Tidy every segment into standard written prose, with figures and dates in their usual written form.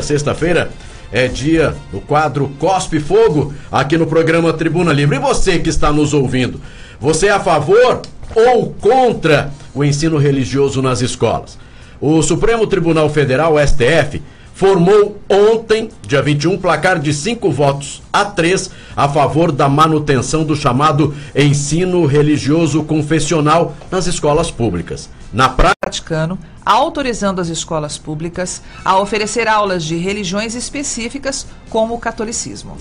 Sexta-feira é dia do quadro Cospe Fogo aqui no programa Tribuna Livre. E você que está nos ouvindo, você é a favor ou contra o ensino religioso nas escolas? O Supremo Tribunal Federal, STF, formou ontem, dia 21, placar de 5-3 a favor da manutenção do chamado ensino religioso confessional nas escolas públicas. Na Vaticano, autorizando as escolas públicas a oferecer aulas de religiões específicas, como o catolicismo.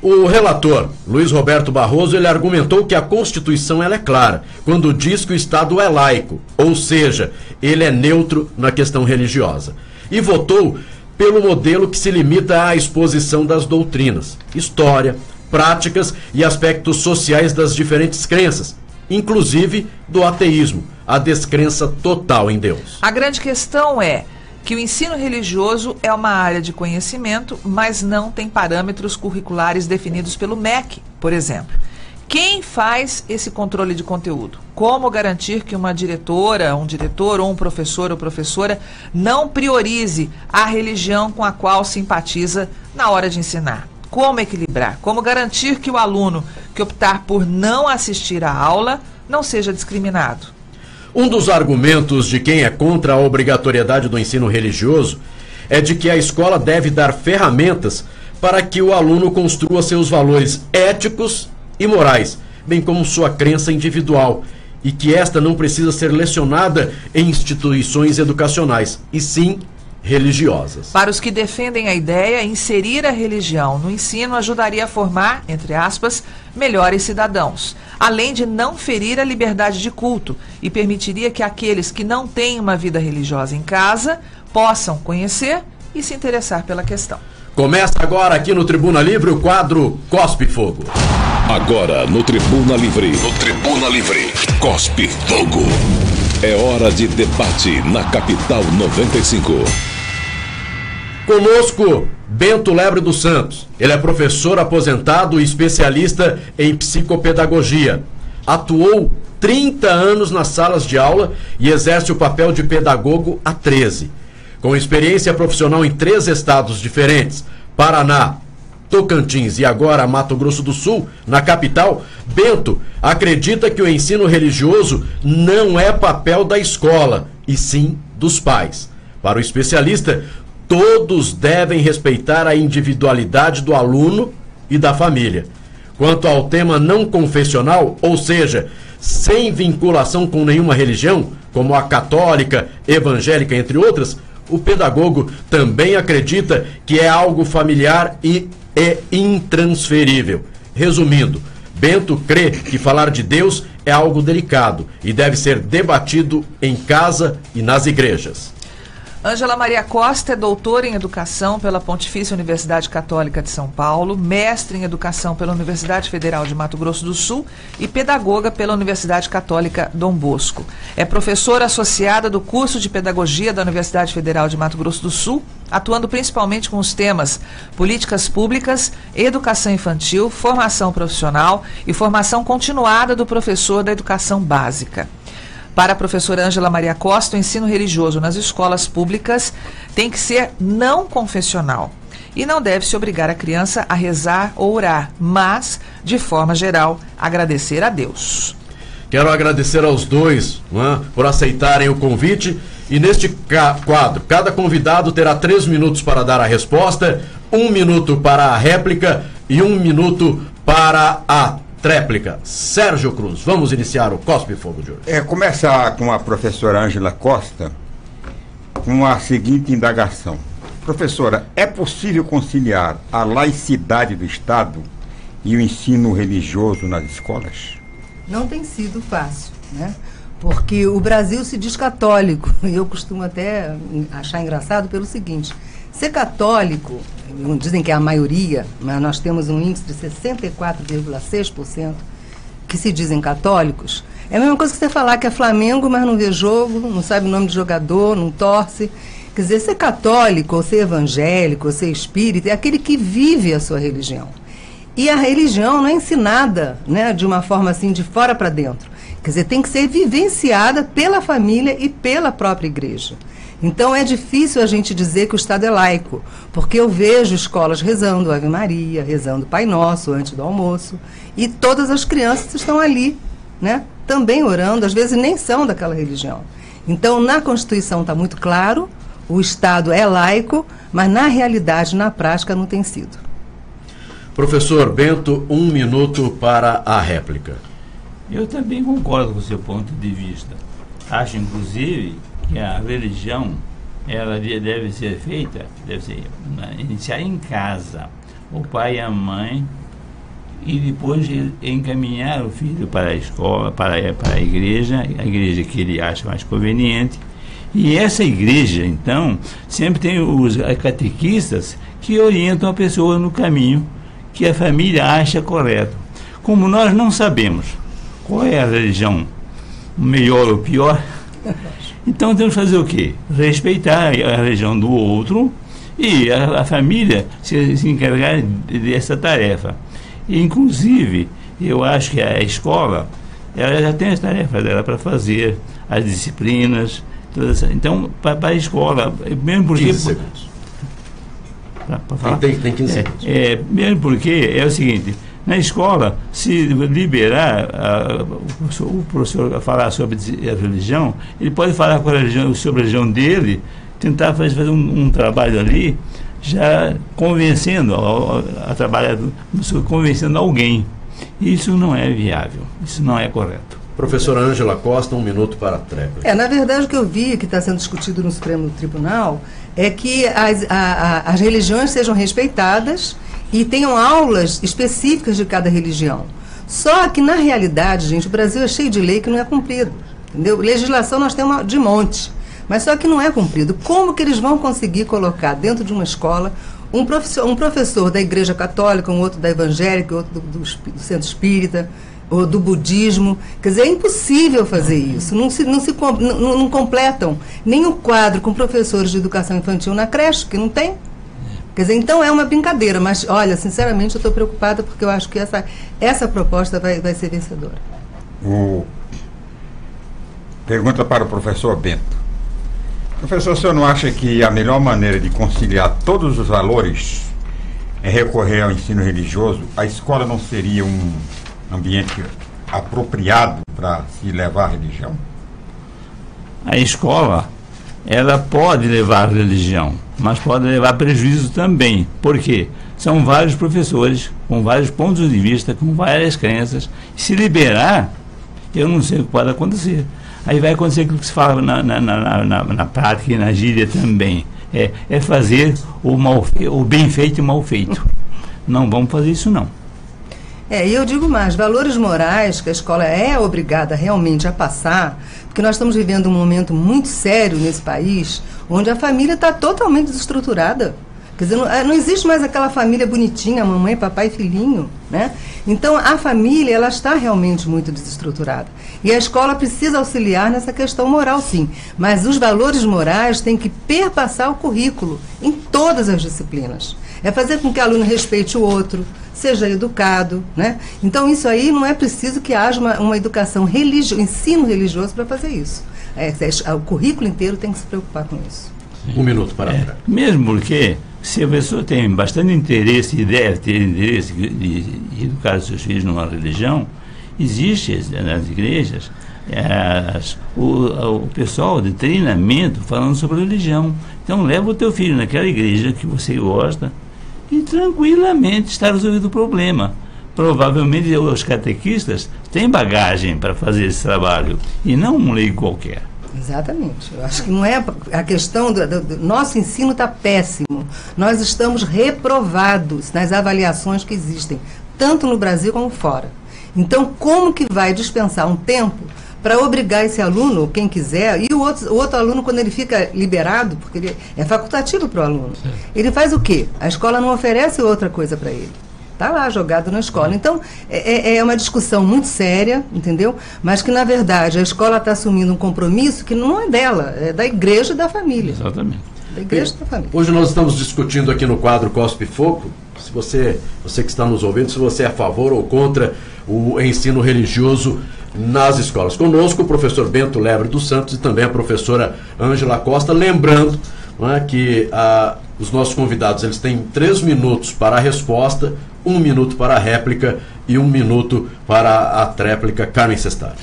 O relator, Luiz Roberto Barroso, ele argumentou que a Constituição ela é clara quando diz que o Estado é laico, ou seja, ele é neutro na questão religiosa. E votou pelo modelo que se limita à exposição das doutrinas, história, práticas e aspectos sociais das diferentes crenças, inclusive do ateísmo, a descrença total em Deus. A grande questão é que o ensino religioso é uma área de conhecimento, mas não tem parâmetros curriculares definidos pelo MEC, por exemplo. Quem faz esse controle de conteúdo? Como garantir que uma diretora, um diretor ou um professor ou professora não priorize a religião com a qual simpatiza na hora de ensinar? Como equilibrar? Como garantir que o aluno que optar por não assistir à aula não seja discriminado? Um dos argumentos de quem é contra a obrigatoriedade do ensino religioso é de que a escola deve dar ferramentas para que o aluno construa seus valores éticos e morais, bem como sua crença individual, e que esta não precisa ser lecionada em instituições educacionais, e sim religiosas. Para os que defendem a ideia, inserir a religião no ensino ajudaria a formar, entre aspas, melhores cidadãos, além de não ferir a liberdade de culto, e permitiria que aqueles que não têm uma vida religiosa em casa possam conhecer e se interessar pela questão. Começa agora aqui no Tribuna Livre o quadro Cospe Fogo. Agora no Tribuna Livre. Cospe Fogo. É hora de debate na Capital 95. Conosco, Bento Lebre dos Santos. Ele é professor aposentado e especialista em psicopedagogia. Atuou 30 anos nas salas de aula e exerce o papel de pedagogo há 13. Com experiência profissional em 3 estados diferentes, Paraná, Tocantins e agora Mato Grosso do Sul, na capital, Bento acredita que o ensino religioso não é papel da escola, e sim dos pais. Para o especialista, todos devem respeitar a individualidade do aluno e da família. Quanto ao tema não confessional, ou seja, sem vinculação com nenhuma religião, como a católica, evangélica, entre outras, o pedagogo também acredita que é algo familiar e é intransferível. Resumindo, Bento crê que falar de Deus é algo delicado e deve ser debatido em casa e nas igrejas. Ângela Maria Costa é doutora em Educação pela Pontifícia Universidade Católica de São Paulo, mestre em Educação pela Universidade Federal de Mato Grosso do Sul e pedagoga pela Universidade Católica Dom Bosco. É professora associada do curso de Pedagogia da Universidade Federal de Mato Grosso do Sul, atuando principalmente com os temas Políticas Públicas, Educação Infantil, Formação Profissional e Formação Continuada do Professor da Educação Básica. Para a professora Ângela Maria Costa, o ensino religioso nas escolas públicas tem que ser não confessional e não deve se obrigar a criança a rezar ou orar, mas, de forma geral, agradecer a Deus. Quero agradecer aos dois por aceitarem o convite e neste quadro, cada convidado terá 3 minutos para dar a resposta, 1 minuto para a réplica e 1 minuto para a tréplica. Sérgio Cruz, vamos iniciar o Cospe Fogo de hoje. Começa com a professora Ângela Costa com a seguinte indagação. Professora, é possível conciliar a laicidade do Estado e o ensino religioso nas escolas? Não tem sido fácil, né? Porque o Brasil se diz católico, e eu costumo até achar engraçado pelo seguinte: ser católico, dizem que é a maioria, mas nós temos um índice de 64,6% que se dizem católicos. É a mesma coisa que você falar que é Flamengo, mas não vê jogo, não sabe o nome do jogador, não torce. Quer dizer, ser católico, ou ser evangélico, ou ser espírita, é aquele que vive a sua religião. E a religião não é ensinada, né, de uma forma assim, de fora para dentro. Quer dizer, tem que ser vivenciada pela família e pela própria igreja. Então é difícil a gente dizer que o Estado é laico, porque eu vejo escolas rezando Ave Maria, rezando Pai Nosso antes do almoço, e todas as crianças estão ali, né, também orando, às vezes nem são daquela religião. Então na Constituição está muito claro, o Estado é laico, mas na realidade, na prática, não tem sido. Professor Bento, 1 minuto para a réplica. Eu também concordo com o seu ponto de vista. Acho, inclusive, que a religião ela deve ser iniciar em casa, o pai e a mãe, e depois encaminhar o filho para a escola, para a igreja que ele acha mais conveniente. E essa igreja, então, sempre tem os catequistas que orientam a pessoa no caminho que a família acha correto. Como nós não sabemos qual é a religião melhor ou pior, então temos que fazer o quê? Respeitar a religião do outro e a família se encarregar dessa tarefa. E, inclusive, eu acho que a escola ela já tem as tarefas dela para fazer, as disciplinas, todas. Então, para a escola, mesmo porque... 15 segundos. Para falar? Tem 15 segundos. Mesmo porque é o seguinte, na escola, se liberar o professor falar sobre a religião, ele pode falar com a religião, sobre a religião dele, tentar fazer um trabalho ali, já convencendo a trabalhar, convencendo alguém. Isso não é viável, isso não é correto. Professora Ângela Costa, 1 minuto para a réplica. Na verdade, o que eu vi que está sendo discutido no Supremo Tribunal é que as religiões sejam respeitadas e tenham aulas específicas de cada religião. Só que, na realidade, gente, o Brasil é cheio de lei que não é cumprido. Entendeu? Legislação nós temos de monte, mas só que não é cumprido. Como que eles vão conseguir colocar dentro de uma escola um professor da Igreja Católica, um outro da Evangélica, outro do Centro Espírita, ou do budismo? Quer dizer, é impossível fazer isso. Não completam nem o quadro com professores de educação infantil na creche, que não tem. Quer dizer, então é uma brincadeira, mas, olha, sinceramente eu estou preocupada porque eu acho que essa proposta vai ser vencedora. Pergunta para o professor Bento. Professor, o senhor não acha que a melhor maneira de conciliar todos os valores é recorrer ao ensino religioso? A escola não seria um ambiente apropriado para se levar a religião? A escola, ela pode levar a religião, mas pode levar prejuízo também. Por quê? São vários professores, com vários pontos de vista, com várias crenças. Se liberar, eu não sei o que pode acontecer. Aí vai acontecer aquilo que se fala na prática e na gíria também. É fazer o bem feito e o mal feito. Não vamos fazer isso, não. E eu digo mais, valores morais que a escola é obrigada realmente a passar, porque nós estamos vivendo um momento muito sério nesse país, onde a família está totalmente desestruturada. Quer dizer, não existe mais aquela família bonitinha, mamãe, papai e filhinho, né? Então, a família, ela está realmente muito desestruturada. E a escola precisa auxiliar nessa questão moral, sim. Mas os valores morais têm que perpassar o currículo em todas as disciplinas. É fazer com que o aluno respeite o outro, seja educado, né? Então, isso aí não é preciso que haja uma educação religiosa, ensino religioso para fazer isso. O currículo inteiro tem que se preocupar com isso. 1 minuto para a mesmo porque, se a pessoa tem bastante interesse e deve ter interesse de educar os seus filhos numa religião, existe nas igrejas o pessoal de treinamento falando sobre religião. Então leva o teu filho naquela igreja que você gosta e tranquilamente está resolvido o problema. Provavelmente os catequistas têm bagagem para fazer esse trabalho e não um leigo qualquer. Exatamente. Eu acho que não é a questão do nosso ensino está péssimo. Nós estamos reprovados nas avaliações que existem, tanto no Brasil como fora. Então, como que vai dispensar um tempo para obrigar esse aluno, quem quiser, e o outro aluno, quando ele fica liberado, porque ele é facultativo para o aluno, ele faz o quê? A escola não oferece outra coisa para ele. Está lá jogado na escola. Então, é uma discussão muito séria, entendeu? Mas que, na verdade, a escola está assumindo um compromisso que não é dela, é da igreja e da família. Exatamente. Da igreja e da família. Hoje nós estamos discutindo aqui no quadro Cospe Fogo, se você que está nos ouvindo, se você é a favor ou contra o ensino religioso nas escolas. Conosco o professor Bento Lebre dos Santos e também a professora Ângela Costa, lembrando, não é, que os nossos convidados eles têm 3 minutos para a resposta, 1 minuto para a réplica e 1 minuto para a tréplica. Carmen Sestari.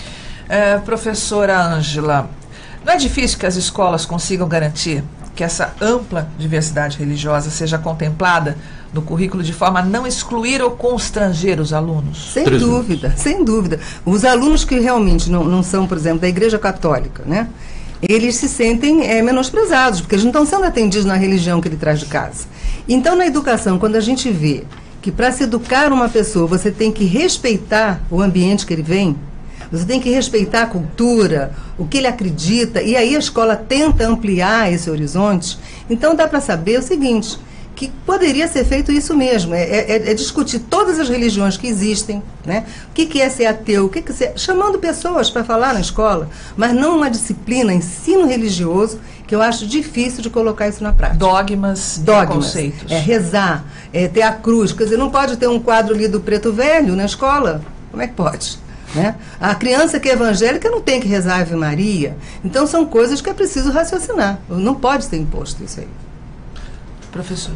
Professora Ângela, não é difícil que as escolas consigam garantir que essa ampla diversidade religiosa seja contemplada no currículo de forma a não excluir ou constranger os alunos? Sem dúvida, sem dúvida. Os alunos que realmente não são, por exemplo, da Igreja Católica, né? Eles se sentem menosprezados, porque eles não estão sendo atendidos na religião que ele traz de casa. Então, na educação, quando a gente vê que para se educar uma pessoa, você tem que respeitar o ambiente que ele vem, você tem que respeitar a cultura, o que ele acredita, e aí a escola tenta ampliar esse horizonte. Então dá para saber o seguinte, que poderia ser feito isso mesmo, é discutir todas as religiões que existem, né? O que é ser ateu, chamando pessoas para falar na escola, mas não uma disciplina, ensino religioso, que eu acho difícil de colocar isso na prática. Dogmas, conceitos. Rezar, ter a cruz, quer dizer, não pode ter um quadro ali do Preto Velho na escola, como é que pode? Né? A criança que é evangélica não tem que rezar Ave Maria. Então são coisas que é preciso raciocinar. Não pode ser imposto isso aí. Professor.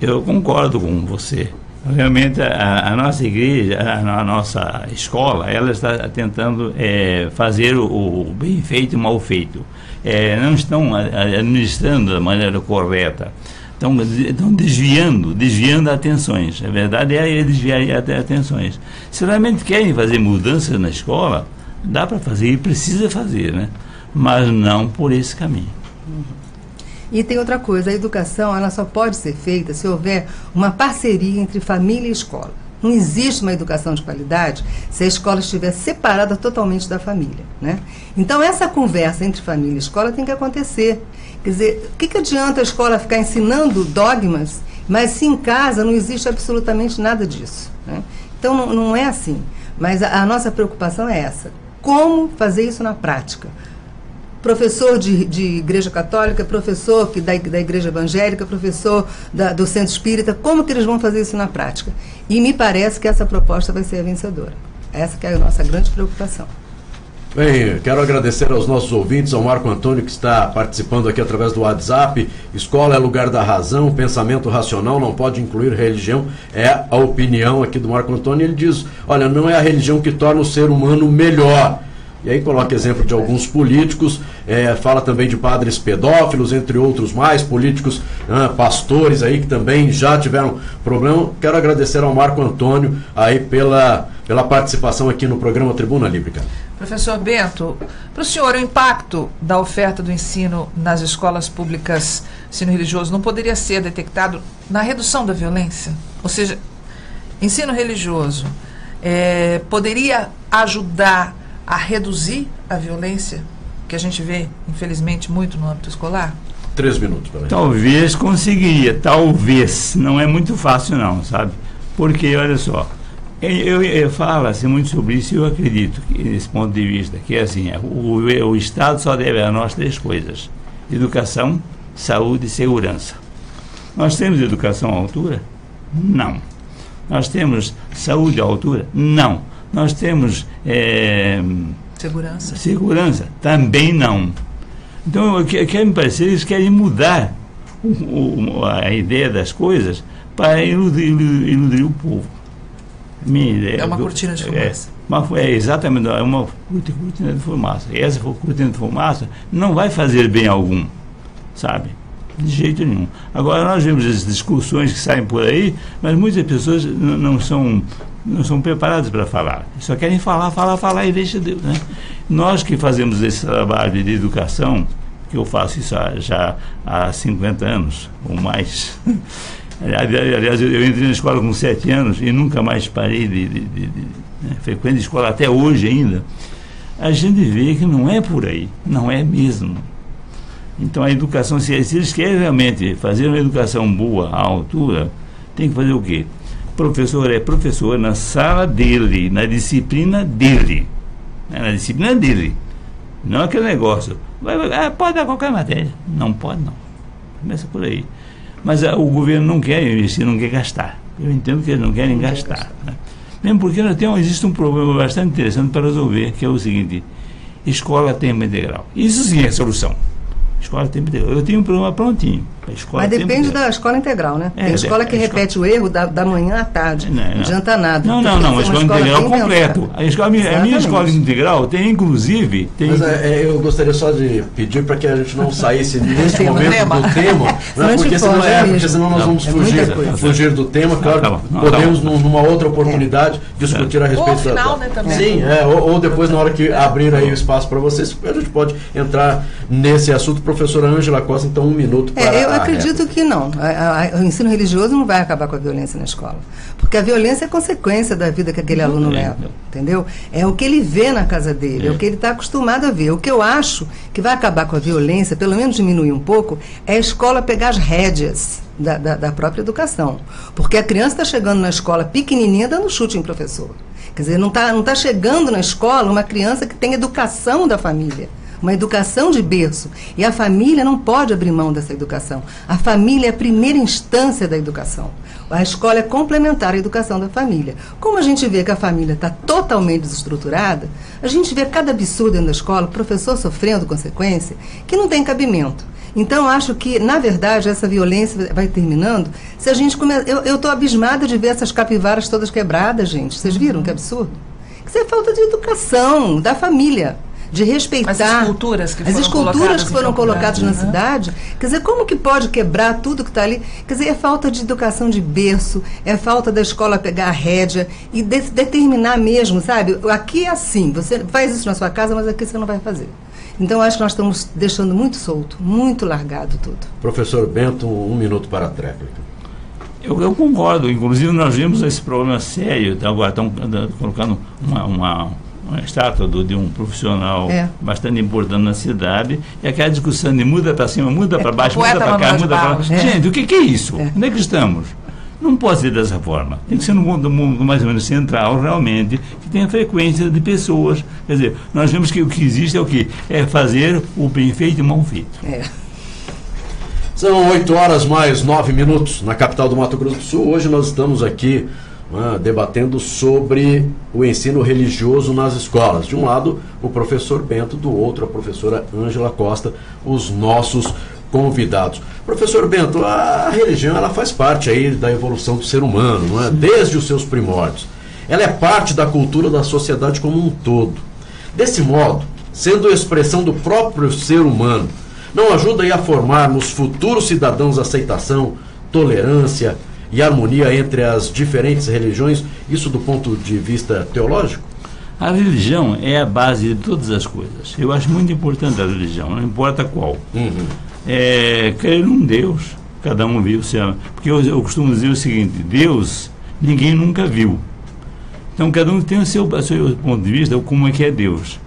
Eu concordo com você. Realmente a nossa igreja, a nossa escola, ela está tentando fazer o bem feito e o mal feito. Não estão administrando da maneira correta. Estão desviando atenções. A verdade é desviar atenções. Se realmente querem fazer mudanças na escola, dá para fazer e precisa fazer, né? Mas não por esse caminho. E tem outra coisa, a educação ela só pode ser feita se houver uma parceria entre família e escola. Não existe uma educação de qualidade se a escola estiver separada totalmente da família, né? Então essa conversa entre família e escola tem que acontecer. Quer dizer, o que adianta a escola ficar ensinando dogmas, mas se em casa não existe absolutamente nada disso, né? Então não é assim. Mas a nossa preocupação é essa. Como fazer isso na prática? Professor de igreja católica, professor da igreja evangélica, professor do centro espírita, como que eles vão fazer isso na prática? E me parece que essa proposta vai ser a vencedora. Essa que é a nossa grande preocupação. Bem, quero agradecer aos nossos ouvintes, ao Marco Antônio que está participando aqui através do WhatsApp. Escola é lugar da razão, pensamento racional não pode incluir religião, é a opinião aqui do Marco Antônio. Ele diz, olha, não é a religião que torna o ser humano melhor. E aí coloca exemplo de alguns políticos, fala também de padres pedófilos, entre outros mais, políticos, pastores aí que também já tiveram problema. Quero agradecer ao Marco Antônio aí pela participação aqui no programa Tribuna Livre, cara. Professor Bento, para o senhor o impacto da oferta do ensino nas escolas públicas, ensino religioso, não poderia ser detectado na redução da violência? Ou seja, ensino religioso poderia ajudar a reduzir a violência que a gente vê, infelizmente, muito no âmbito escolar? 3 minutos para Talvez conseguiria, talvez. Não é muito fácil não, sabe? Porque, olha só, eu falo-se muito sobre isso e eu acredito, que, nesse ponto de vista, que é assim, o Estado só deve a nós 3 coisas: educação, saúde e segurança. Nós temos educação à altura? Não. Nós temos saúde à altura? Não. Nós temos segurança? Também não. Então, quer me parecer, eles querem mudar a ideia das coisas para iludir o povo. Minha ideia, é uma cortina de fumaça. Exatamente, é uma cortina de fumaça. E essa cortina de fumaça não vai fazer bem algum, sabe? De jeito nenhum. Agora, nós vemos as discussões que saem por aí, mas muitas pessoas não são preparadas para falar. Só querem falar e deixa Deus, né? Nós que fazemos esse trabalho de educação, que eu faço isso já há 50 anos ou mais. Aliás, eu entrei na escola com 7 anos e nunca mais parei frequento a escola até hoje ainda. A gente vê que não é por aí, não é mesmo. Então a educação, se eles querem realmente fazer uma educação boa, à altura, tem que fazer o quê? Professor é professor na sala dele, na disciplina dele. Na disciplina dele. Não aquele negócio. Pode dar qualquer matéria. Não pode, não. Começa por aí. Mas o governo não quer investir, não quer gastar. Eu entendo que eles não querem gastar, né? Mesmo porque existe um problema bastante interessante para resolver, que é o seguinte: escola tempo integral. Isso sim é solução. Escola tempo integral. Eu tenho um programa prontinho. Mas depende da escola integral, né? Tem escola que repete o erro da manhã à tarde. Não adianta nada. Não, a escola integral completo. A minha escola integral tem, inclusive... Mas eu gostaria só de pedir para que a gente não saísse nesse momento do tema, porque senão nós vamos fugir do tema. Claro, podemos, numa outra oportunidade, discutir a respeito da... Final, né, também. Sim, ou depois, na hora que abrir aí o espaço para vocês, a gente pode entrar nesse assunto. Professora Ângela Costa, então 1 minuto para... Eu acredito que não. O ensino religioso não vai acabar com a violência na escola. Porque a violência é consequência da vida que aquele aluno leva. Entendeu? É o que ele vê na casa dele, é o que ele está acostumado a ver. O que eu acho que vai acabar com a violência, pelo menos diminuir um pouco, é a escola pegar as rédeas da própria educação. Porque a criança está chegando na escola pequenininha dando chute em professor. Quer dizer, não tá chegando na escola uma criança que tem educação da família. Uma educação de berço. E a família não pode abrir mão dessa educação. A família é a primeira instância da educação. A escola é complementar à educação da família. Como a gente vê que a família está totalmente desestruturada, a gente vê cada absurdo dentro da escola, o professor sofrendo consequência, que não tem cabimento. Então, acho que, na verdade, essa violência vai terminando se a gente começar... Eu estou abismada de ver essas capivaras todas quebradas, gente. Vocês viram que absurdo? Isso é falta de educação da família. De respeitar as esculturas que foram colocadas na cidade. Quer dizer, como que pode quebrar tudo que está ali? Quer dizer, é falta de educação de berço, é falta da escola pegar a rédea e determinar mesmo, sabe? Aqui é assim, você faz isso na sua casa, mas aqui você não vai fazer. Então, acho que nós estamos deixando muito solto, muito largado tudo. Professor Bento, 1 minuto para a tréplica. Eu concordo. Inclusive, nós vimos esse problema sério. Agora estão colocando uma estátua de um profissional bastante importante na cidade, e aquela discussão de muda para cima, muda para baixo, muda para cá, muda para lá. Gente, o que é isso? Onde é que estamos? Não pode ser dessa forma. Tem que ser num mundo mais ou menos central, realmente, que tenha frequência de pessoas. Quer dizer, nós vemos que o que existe é o quê? É fazer o bem feito e mal feito. São 8 horas mais 9 minutos na capital do Mato Grosso do Sul. Hoje nós estamos aqui debatendo sobre o ensino religioso nas escolas. De um lado, o professor Bento, do outro, a professora Ângela Costa, os nossos convidados. Professor Bento, a religião ela faz parte aí da evolução do ser humano, não é? Desde os seus primórdios. Ela é parte da cultura da sociedade como um todo. Desse modo, sendo expressão do próprio ser humano, não ajuda aí a formar nos futuros cidadãos aceitação, tolerância e harmonia entre as diferentes religiões, isso do ponto de vista teológico? A religião é a base de todas as coisas. Eu acho muito importante a religião, não importa qual. Crer num Deus, cada um viu o céu. Porque eu costumo dizer o seguinte: Deus, ninguém nunca viu. Então cada um tem o seu ponto de vista, como é que é Deus.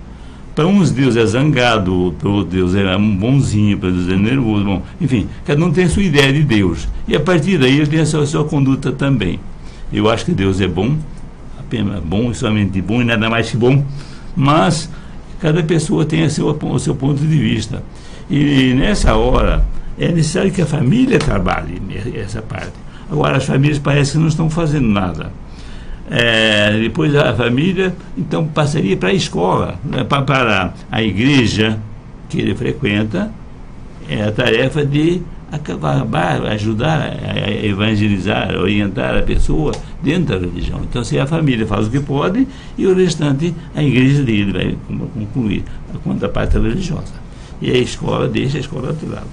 Para uns Deus é zangado, para outros Deus é bonzinho, para outros Deus é nervoso. Bom, enfim, cada um tem a sua ideia de Deus. E a partir daí ele tem a sua conduta também. Eu acho que Deus é bom, apenas bom, somente bom e nada mais que bom, mas cada pessoa tem o seu ponto de vista. E nessa hora é necessário que a família trabalhe essa parte. Agora as famílias parecem que não estão fazendo nada. Depois a família, então, passaria para a escola, para a igreja que ele frequenta. É a tarefa de acabar, ajudar a evangelizar, orientar a pessoa dentro da religião. Então, se a família faz o que pode, e o restante a igreja dele vai concluir quanto à parte religiosa. E a escola deixa a escola de lado.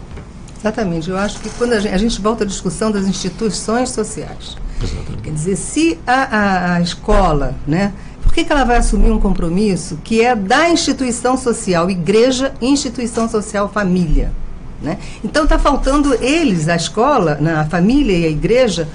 Exatamente. Eu acho que quando a gente volta à discussão das instituições sociais, exatamente. Quer dizer, se a escola, né, por que ela vai assumir um compromisso que é da instituição social, igreja, instituição social, família? Né? Então está faltando eles, a escola, a família e a igreja,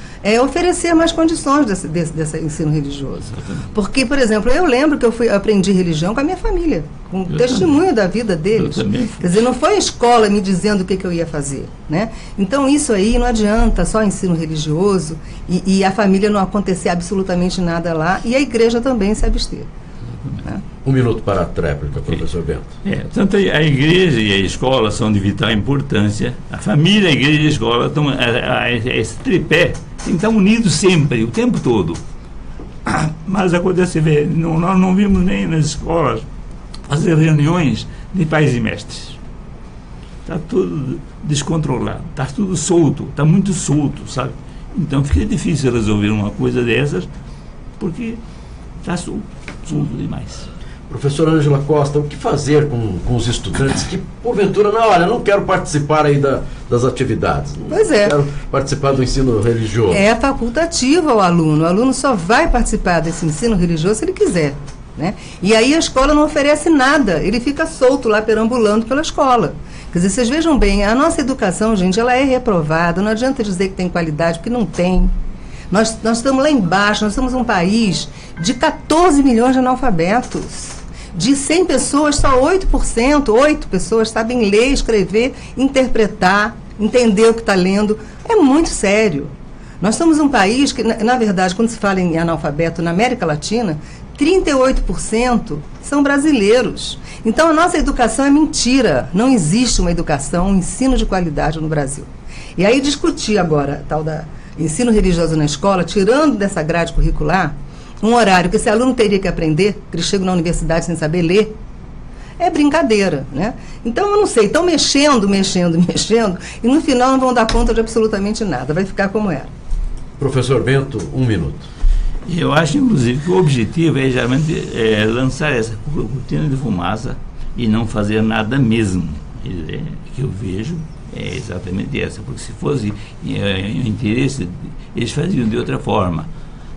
oferecer mais condições desse ensino religioso. Porque, por exemplo, eu lembro que eu aprendi religião com a minha família, com o testemunho da vida deles. Quer dizer, não foi a escola me dizendo o que eu ia fazer. Né? Então isso aí não adianta só ensino religioso e a família não acontecer absolutamente nada lá e a igreja também se abster. Né? 1 minuto para a tréplica, professor Bento. Tanto a igreja e a escola são de vital importância. A família, a igreja e a escola estão, esse tripé tem que estar unido sempre, o tempo todo. Mas acontece, vê, nós não vimos nem nas escolas fazer reuniões de pais e mestres. Está tudo descontrolado, está tudo solto, está muito solto, sabe? Então fica difícil resolver uma coisa dessas, porque está solto demais. Professora Ângela Costa, o que fazer com os estudantes que, porventura, olha, não quero participar aí das atividades. Pois é. Quero participar do ensino religioso. É facultativo ao aluno. O aluno só vai participar desse ensino religioso se ele quiser, né? E aí a escola não oferece nada. Ele fica solto lá, perambulando pela escola. Quer dizer, vocês vejam bem, a nossa educação, gente, ela é reprovada. Não adianta dizer que tem qualidade, porque não tem. Nós estamos lá embaixo, nós somos um país de 14 milhões de analfabetos. De 100 pessoas, só 8 pessoas sabem ler, escrever, interpretar, entender o que está lendo. É muito sério. Nós somos um país que, na verdade, quando se fala em analfabeto na América Latina, 38% são brasileiros. Então, a nossa educação é mentira. Não existe uma educação, um ensino de qualidade no Brasil. E aí discutir agora tal da ensino religioso na escola, tirando dessa grade curricular um horário que esse aluno teria que aprender, que ele chega na universidade sem saber ler, é brincadeira, né? Então, eu não sei, estão mexendo, e no final não vão dar conta de absolutamente nada, vai ficar como era. Professor Bento, 1 minuto. Eu acho, inclusive, que o objetivo é geralmente lançar essa cortina de fumaça e não fazer nada mesmo. Que eu vejo é exatamente essa, porque se fosse o interesse, eles faziam de outra forma,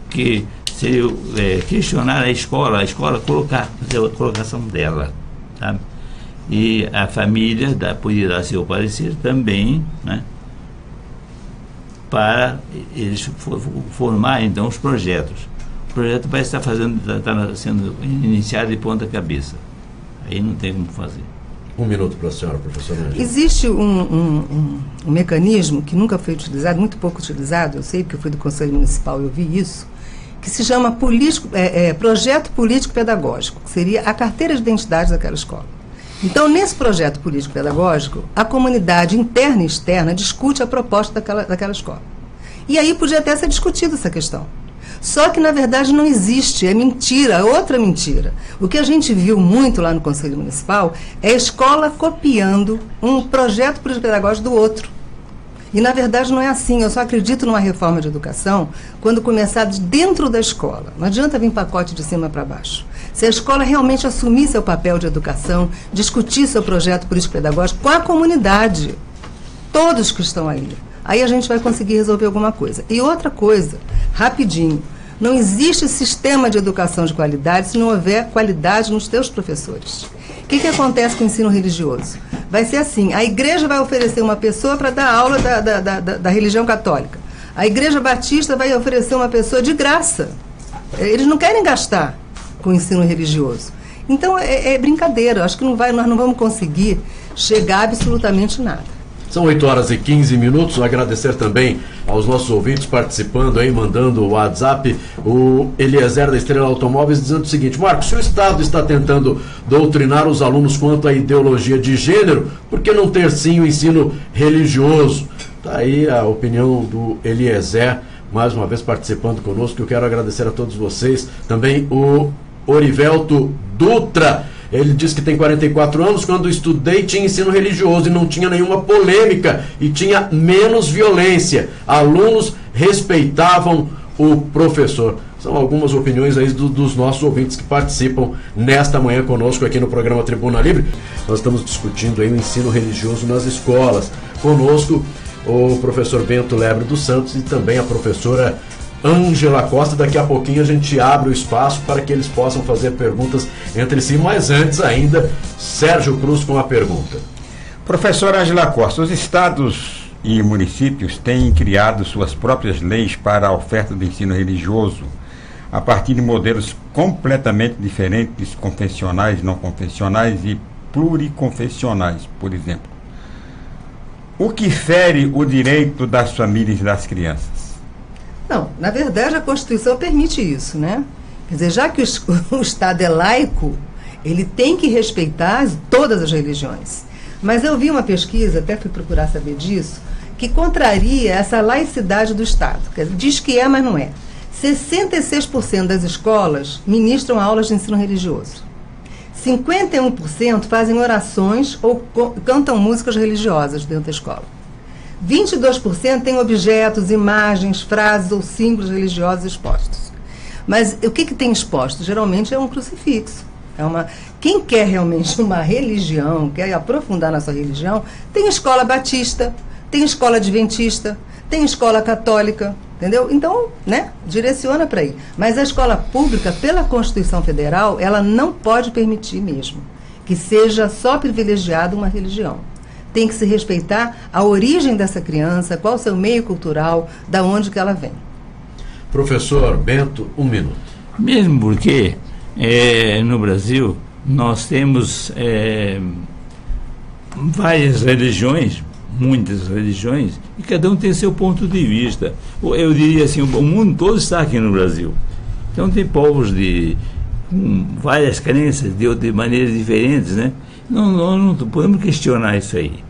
que seria questionar a escola fazer a colocação dela, sabe? E a família podia dar seu parecer também, né? Para eles formar então os projetos. O projeto vai estar sendo iniciado de ponta cabeça. Aí não tem como fazer. 1 minuto para a senhora, professora Ângela. Existe um mecanismo que nunca foi utilizado, muito pouco utilizado, eu sei porque eu fui do Conselho Municipal e eu vi isso, que se chama Projeto Político Pedagógico, que seria a carteira de identidade daquela escola. Então, nesse projeto político pedagógico, a comunidade interna e externa discute a proposta daquela escola. E aí podia até ser discutida essa questão. Só que, na verdade, não existe, é mentira, outra mentira. O que a gente viu muito lá no Conselho Municipal é a escola copiando um projeto político-pedagógico do outro. E, na verdade, não é assim. Eu só acredito numa reforma de educação quando começar dentro da escola. Não adianta vir pacote de cima para baixo. Se a escola realmente assumir seu papel de educação, discutir seu projeto político-pedagógico com a comunidade, todos que estão ali, aí a gente vai conseguir resolver alguma coisa. E outra coisa, rapidinho, não existe sistema de educação de qualidade se não houver qualidade nos teus professores. O que acontece com o ensino religioso? Vai ser assim, a igreja vai oferecer uma pessoa para dar aula da religião católica. A igreja batista vai oferecer uma pessoa de graça. Eles não querem gastar com o ensino religioso. Então, é brincadeira. Acho que nós não vamos conseguir chegar a absolutamente nada. São 8h15. Agradecer também aos nossos ouvintes participando aí, mandando o WhatsApp. O Eliezer da Estrela Automóveis dizendo o seguinte: Marcos, se o Estado está tentando doutrinar os alunos quanto à ideologia de gênero, por que não ter sim o ensino religioso? Está aí a opinião do Eliezer, mais uma vez participando conosco. Eu quero agradecer a todos vocês. Também o Orivelto Dutra. Ele diz que tem 44 anos, quando estudei tinha ensino religioso e não tinha nenhuma polêmica e tinha menos violência. Alunos respeitavam o professor. São algumas opiniões aí dos nossos ouvintes que participam nesta manhã conosco aqui no programa Tribuna Livre. Nós estamos discutindo aí o ensino religioso nas escolas. Conosco o professor Bento Lebre dos Santos e também a professora Ângela Costa. Daqui a pouquinho a gente abre o espaço para que eles possam fazer perguntas entre si, mas antes ainda, Sérgio Cruz com a pergunta. Professora Ângela Costa, os estados e municípios têm criado suas próprias leis para a oferta do ensino religioso a partir de modelos completamente diferentes, confessionais, não confessionais e pluriconfessionais, por exemplo. O que fere o direito das famílias e das crianças? Não, na verdade a Constituição permite isso, né? Quer dizer, já que o Estado é laico, ele tem que respeitar todas as religiões. Mas eu vi uma pesquisa, até fui procurar saber disso, que contraria essa laicidade do Estado. Quer dizer, diz que é, mas não é. 66% das escolas ministram aulas de ensino religioso. 51% fazem orações ou cantam músicas religiosas dentro da escola. 22% têm objetos, imagens, frases ou símbolos religiosos expostos. Mas o que tem exposto? Geralmente é um crucifixo. Quem quer realmente uma religião, quer aprofundar na sua religião, tem escola batista, tem escola adventista, tem escola católica, entendeu? Então, direciona para aí. Mas a escola pública, pela Constituição Federal, ela não pode permitir mesmo que seja só privilegiada uma religião. Tem que se respeitar a origem dessa criança, qual o seu meio cultural, da onde que ela vem. Professor Bento, 1 minuto. Mesmo porque no Brasil nós temos várias religiões, muitas religiões, e cada um tem seu ponto de vista. Eu diria assim, o mundo todo está aqui no Brasil. Então tem povos com várias crenças de maneiras diferentes, né? Não podemos questionar isso aí.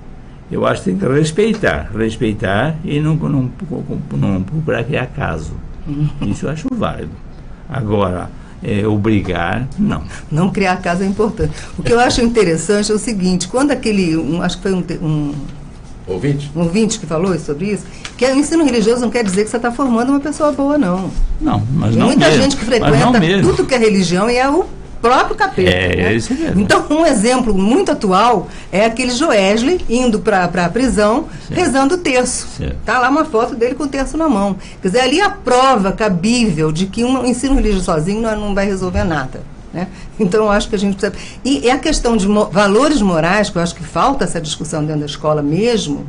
Eu acho que tem que respeitar e não procurar criar caso. Isso eu acho válido. Agora, obrigar, não. Não criar caso é importante. O que eu acho interessante é o seguinte, quando acho que foi um ouvinte que falou sobre isso, que o ensino religioso não quer dizer que você está formando uma pessoa boa, não. Não, mas tem não muita mesmo, gente que frequenta tudo que é religião e é o próprio capeta. Isso é verdade. Então, um exemplo muito atual é aquele Joesley indo para a prisão, certo, rezando o terço. Está lá uma foto dele com o terço na mão. Quer dizer, ali a prova cabível de que um ensino religioso sozinho não vai resolver nada. Né? Então, eu acho que a gente precisa... E a questão de valores morais, que eu acho que falta essa discussão dentro da escola mesmo,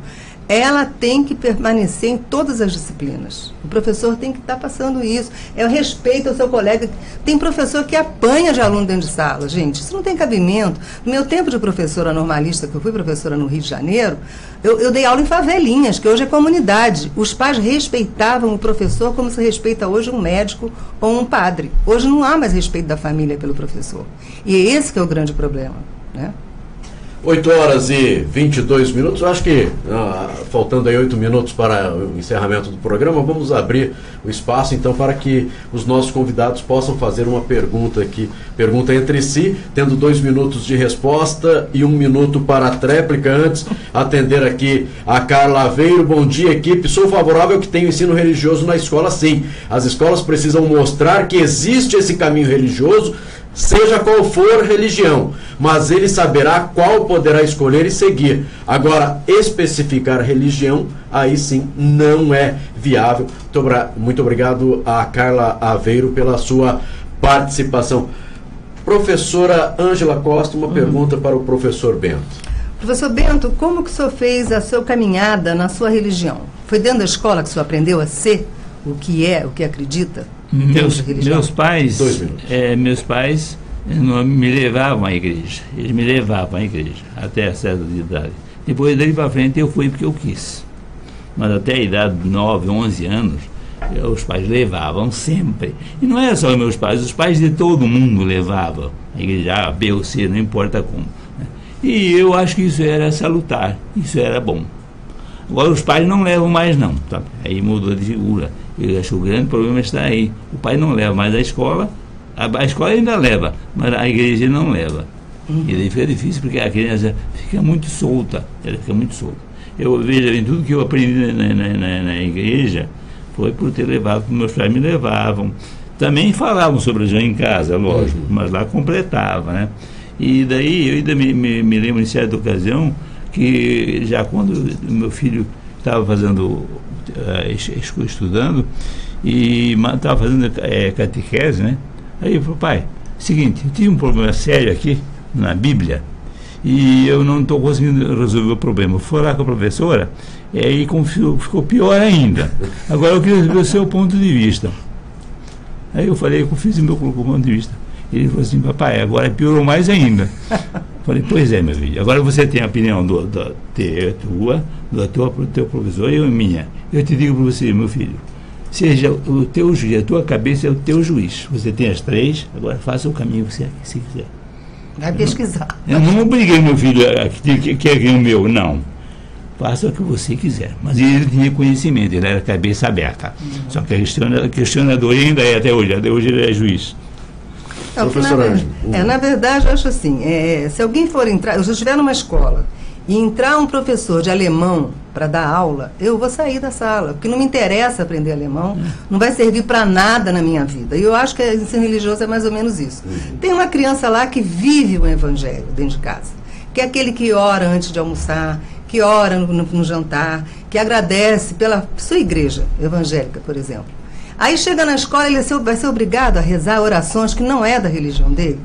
ela tem que permanecer em todas as disciplinas. O professor tem que estar passando isso. É o respeito ao seu colega. Tem professor que apanha de aluno dentro de sala, gente. Isso não tem cabimento. No meu tempo de professora normalista, que eu fui professora no Rio de Janeiro, eu dei aula em favelinhas, que hoje é comunidade. Os pais respeitavam o professor como se respeita hoje um médico ou um padre. Hoje não há mais respeito da família pelo professor. E é esse que é o grande problema, né? 8h22. Eu acho que, faltando aí 8 minutos para o encerramento do programa, vamos abrir o espaço, então, para que os nossos convidados possam fazer uma pergunta aqui. Pergunta entre si, tendo 2 minutos de resposta e 1 minuto para a tréplica. Antes, atender aqui a Carla Aveiro. Bom dia, equipe. Sou favorável que tenha ensino religioso na escola, sim. As escolas precisam mostrar que existe esse caminho religioso, seja qual for religião, mas ele saberá qual poderá escolher e seguir. Agora, especificar religião, aí sim, não é viável. Muito obrigado a Carla Aveiro pela sua participação. Professora Ângela Costa, uma pergunta para o professor Bento. Professor Bento, como que o senhor fez a sua caminhada na sua religião? Foi dentro da escola que o senhor aprendeu a ser o que é, o que acredita? Meus pais me levavam à igreja. Eles me levavam à igreja até a certa idade. Depois daí para frente eu fui porque eu quis. Mas até a idade de 9, 11 anos, os pais levavam sempre. E não era só meus pais, os pais de todo mundo levavam a igreja A, B ou C, não importa como. Né? E eu acho que isso era salutar, isso era bom. Agora os pais não levam mais não, tá? Aí mudou de figura. Eu acho que o grande problema está aí. O pai não leva mais a escola ainda leva, mas a igreja não leva. E daí fica difícil porque a criança fica muito solta. Ela fica muito solta. Eu vejo em tudo que eu aprendi na igreja foi por ter levado, porque meus pais me levavam. Também falavam sobre a religião em casa, lógico, mas lá completava, né? E daí eu ainda me lembro em certa ocasião que já quando meu filho estava estudando e estava fazendo catequese, né? Aí ele falou, pai, seguinte, eu tive um problema sério aqui na Bíblia e eu não estou conseguindo resolver o problema. Eu fui lá com a professora e aí ficou pior ainda. Agora eu queria saber o seu ponto de vista. Aí eu falei, eu fiz o meu ponto de vista. Ele falou assim, papai, agora piorou mais ainda. Falei, pois é, meu filho, agora você tem a opinião do teu professor e a minha. Eu te digo para você, meu filho, seja o teu juiz, a tua cabeça é o teu juiz. Você tem as 3, agora faça o caminho que você quiser. Vai pesquisar. Eu não obriguei meu filho que é o meu, não. faça o que você quiser. Mas ele tinha conhecimento, ele era cabeça aberta. Só que questionador ainda é até hoje ele é juiz. Na verdade, eu acho assim, se alguém for entrar, se eu estiver numa escola e entrar um professor de alemão para dar aula, eu vou sair da sala, porque não me interessa aprender alemão, não vai servir para nada na minha vida. E eu acho que o ensino religioso é mais ou menos isso. Tem uma criança lá que vive o evangelho dentro de casa, que é aquele que ora antes de almoçar, que ora no jantar, que agradece pela sua igreja evangélica, por exemplo. Aí chega na escola, ele vai ser obrigado a rezar orações que não é da religião dele.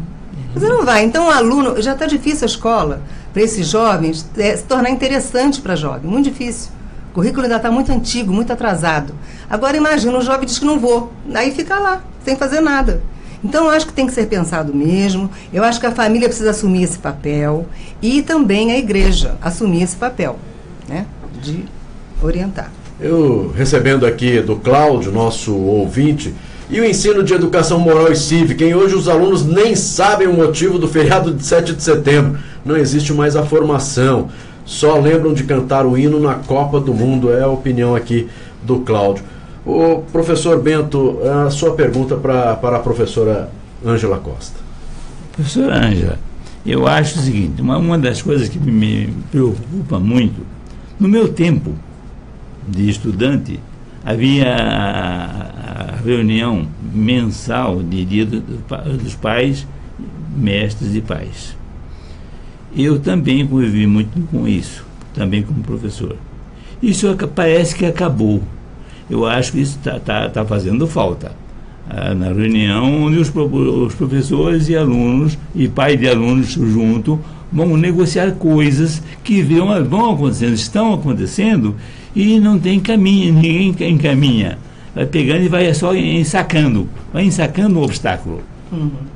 Você não vai. Então o aluno, já está difícil a escola, para esses jovens, se tornar interessante para jovem, muito difícil. O currículo ainda está muito antigo, muito atrasado. Agora imagina, o jovem diz que não vou, aí fica lá, sem fazer nada. Então eu acho que tem que ser pensado mesmo, eu acho que a família precisa assumir esse papel e também a igreja assumir esse papel, né, de orientar. Eu recebendo aqui do Cláudio, nosso ouvinte, e o ensino de educação moral e cívica, em hoje os alunos nem sabem o motivo do feriado de 7 de setembro. Não existe mais a formação, só lembram de cantar o hino na Copa do Mundo, é a opinião aqui do Cláudio. O professor Bento, a sua pergunta para a professora Ângela Costa. Professora Ângela, eu acho o seguinte, uma das coisas que me preocupa muito, no meu tempo de estudante, havia a reunião mensal de dia dos pais, mestres e pais. Eu também convivi muito com isso, também como professor. Isso parece que acabou. Eu acho que isso está fazendo falta. Na reunião onde os professores e alunos, e pais de alunos junto, vão negociar coisas que vão acontecendo, estão acontecendo, e não tem caminho, ninguém encaminha. Vai pegando e vai só ensacando o obstáculo.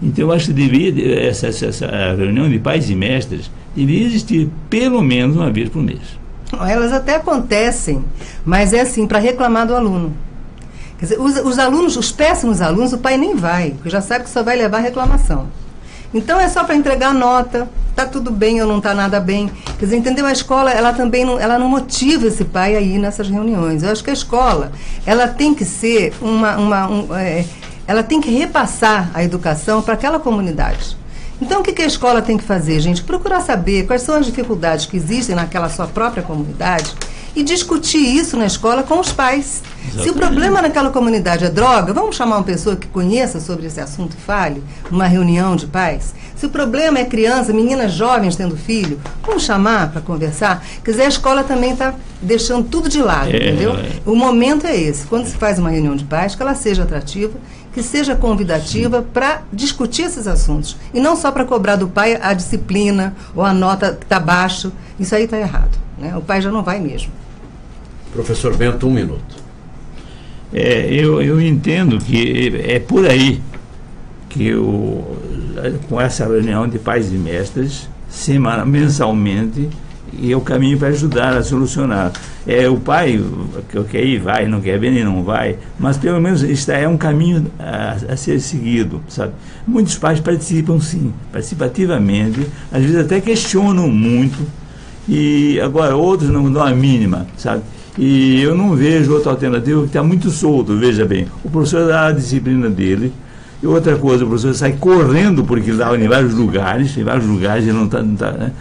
Então eu acho que deveria, essa reunião de pais e mestres deveria existir pelo menos uma vez por mês. Elas até acontecem, mas é assim, para reclamar do aluno. Quer dizer, os alunos, os péssimos alunos, o pai nem vai, porque já sabe que só vai levar reclamação. Então é só para entregar nota, está tudo bem ou não está nada bem. Quer dizer, entendeu? A escola, ela também ela não motiva esse pai a ir nessas reuniões. Eu acho que a escola, ela tem que ser ela tem que repassar a educação para aquela comunidade. Então, o que a escola tem que fazer, gente? Procurar saber quais são as dificuldades que existem naquela sua própria comunidade e discutir isso na escola com os pais. Exatamente. Se o problema naquela comunidade é droga, vamos chamar uma pessoa que conheça sobre esse assunto e fale, numa reunião de pais. Se o problema é criança, meninas jovens tendo filho, vamos chamar para conversar. Quer dizer, a escola também está deixando tudo de lado, entendeu? O momento é esse. Quando se faz uma reunião de pais, que ela seja atrativa, que seja convidativa para discutir esses assuntos. E não só para cobrar do pai a disciplina ou a nota que está baixo. Isso aí está errado, né? O pai já não vai mesmo. Professor Bento, 1 minuto. Eu entendo que é por aí que com essa reunião de pais e mestres, mensalmente, e é o caminho para ajudar a solucionar. O pai que quer ir, vai, não quer ver, nem não vai, mas pelo menos é um caminho a ser seguido, sabe? Muitos pais participam, sim, participativamente, às vezes até questionam muito, e agora outros não dão a mínima, sabe? E eu não vejo outra alternativa, que está muito solto, veja bem. O professor dá a disciplina dele, e outra coisa, o professor sai correndo, porque ele dá em vários lugares, ele não está... Né?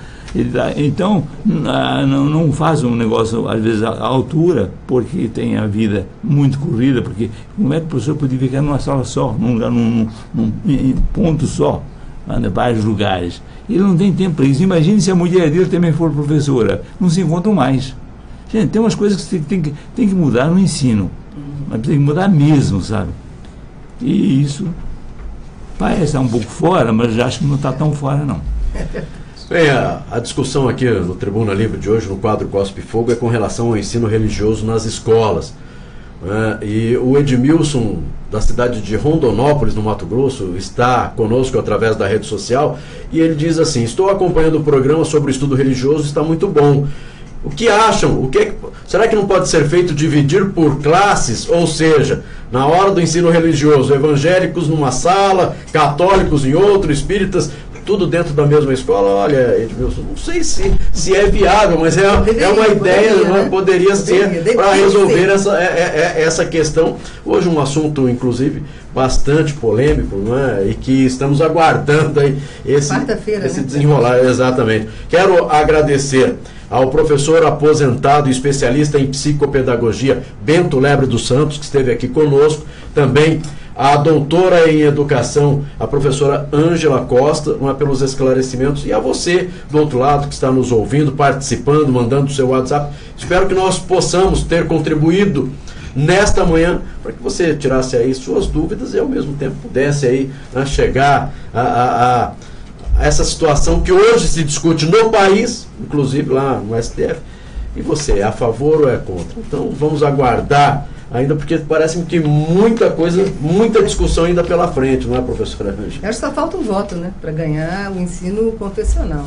Então, não faz um negócio, às vezes, à altura, porque tem a vida muito corrida, porque como é que o professor podia ficar numa sala só, num ponto só, em vários lugares? Ele não tem tempo para isso. Imagine se a mulher dele também for professora, não se encontram mais. Gente, tem umas coisas que tem que mudar no ensino, mas tem que mudar mesmo, sabe? E isso parece estar um pouco fora, mas acho que não está tão fora, não. Bem, a discussão aqui no Tribuna Livre de hoje, no quadro Cospe Fogo, é com relação ao ensino religioso nas escolas. E o Edmilson, da cidade de Rondonópolis, no Mato Grosso, está conosco através da rede social, e ele diz assim: estou acompanhando o programa sobre o estudo religioso, está muito bom. O que acham? Será que não pode ser feito dividir por classes? Ou seja, na hora do ensino religioso, evangélicos numa sala, católicos em outra, espíritas... tudo dentro da mesma escola? Olha, Edmilson, não sei se é viável, mas é uma ideia, né? Poderia ser para resolver essa questão. Hoje um assunto, inclusive, bastante polêmico, não é? E que estamos aguardando aí esse desenrolar. Exatamente. Quero agradecer ao professor aposentado e especialista em psicopedagogia Bento Lebre dos Santos, que esteve aqui conosco, também a doutora em educação, a professora Ângela Costa, pelos esclarecimentos, e a você do outro lado que está nos ouvindo, participando, mandando o seu WhatsApp. Espero que nós possamos ter contribuído nesta manhã para que você tirasse aí suas dúvidas e ao mesmo tempo pudesse aí chegar a essa situação que hoje se discute no país, inclusive lá no STF. E você é a favor ou é contra? Então vamos aguardar ainda, porque parece que muita coisa, muita discussão ainda pela frente, não é, professora Ângela? Acho que só falta um voto, né, para ganhar o ensino confessional.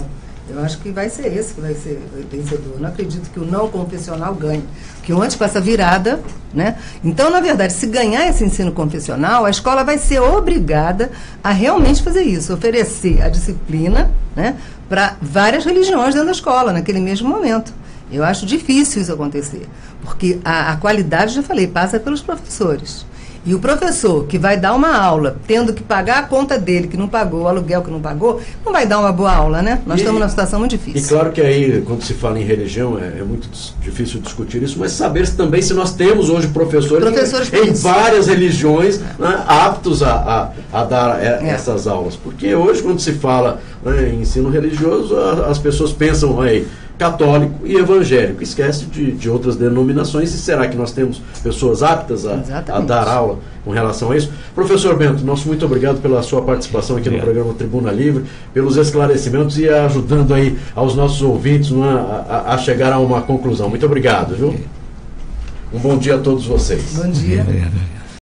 Eu acho que vai ser esse que vai ser vencedor. Eu não acredito que o não confessional ganhe. Porque antes com essa virada, né? Então, na verdade, se ganhar esse ensino confessional, a escola vai ser obrigada a realmente fazer isso, oferecer a disciplina, né, para várias religiões dentro da escola, naquele mesmo momento. Eu acho difícil isso acontecer, porque a qualidade, já falei, passa pelos professores. E o professor que vai dar uma aula, tendo que pagar a conta dele, que não pagou, o aluguel que não pagou, não vai dar uma boa aula, né? Nós estamos numa situação muito difícil. E claro que aí, quando se fala em religião, é muito difícil discutir isso, mas saber também se nós temos hoje professores em várias religiões, né, aptos a dar essas aulas. Porque hoje, quando se fala, né, em ensino religioso, as pessoas pensam aí, católico e evangélico, esquece de outras denominações. E será que nós temos pessoas aptas a dar aula com relação a isso? Professor Bento, nosso muito obrigado pela sua participação aqui no programa Tribuna Livre, pelos esclarecimentos e ajudando aí aos nossos ouvintes a chegar a uma conclusão. Muito obrigado, viu? Um bom dia a todos vocês. Bom dia.